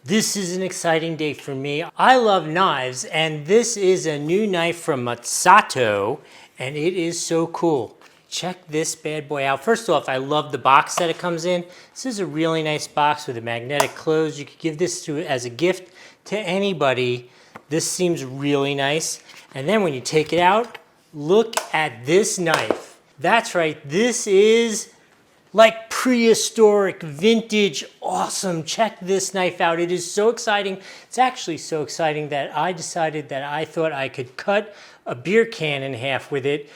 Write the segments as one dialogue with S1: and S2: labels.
S1: This is an exciting day for me. I love knives, and this is a new knife from Matsuto, and it is so cool. Check this bad boy out. First off, I love the box that it comes in. This is a really nice box with a magnetic close. You could give this to as a gift to anybody. This seems really nice. And then when you take it out, look at this knife. That's right, this is like prehistoric, vintage, awesome. Check this knife out. It is so exciting. It's actually so exciting that I decided that I thought I could cut a beer can in half with it.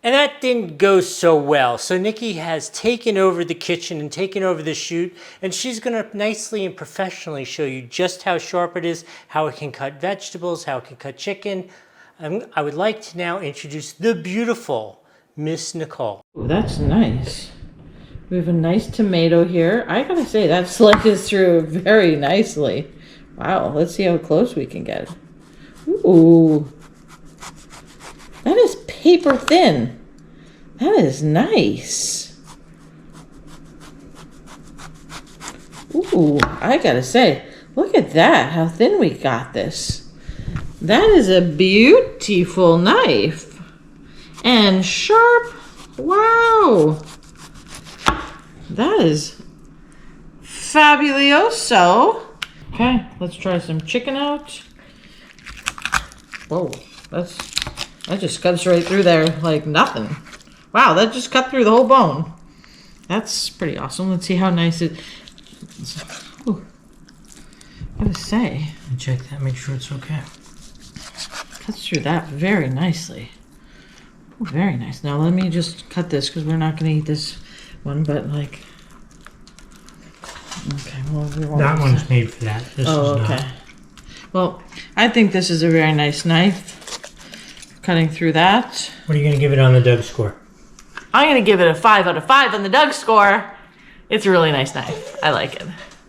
S1: And that didn't go so well. So Nikki has taken over the kitchen and taken over the shoot, and she's gonna nicely and professionally show you just how sharp it is, how it can cut vegetables, how it can cut chicken. I would like to now introduce the beautiful Miss Nicole.
S2: Ooh, that's nice. We have a nice tomato here. I gotta say, that slices through very nicely. Wow, let's see how close we can get. Ooh. That is paper thin. That is nice. Ooh, I gotta say, look at that, how thin we got this. That is a beautiful knife. And sharp. Wow. That is fabuloso. Okay, let's try some chicken out. Whoa, that just cuts right through there like nothing. Wow, that just cut through the whole bone. That's pretty awesome. Let's see how nice it. Ooh, I gotta say.
S1: Check that, make sure it's okay.
S2: Cuts through that very nicely. Ooh, very nice. Now let me just cut this because we're not gonna eat this one, but like. Okay, well, we won't.
S1: That one's made for that. This
S2: Oh,
S1: is
S2: okay.
S1: not.
S2: Well, I think this is a very nice knife. Cutting through that.
S1: What are you going to give it on the Doug score?
S2: I'm going to give it a 5 out of 5 on the Doug score. It's a really nice knife. I like it.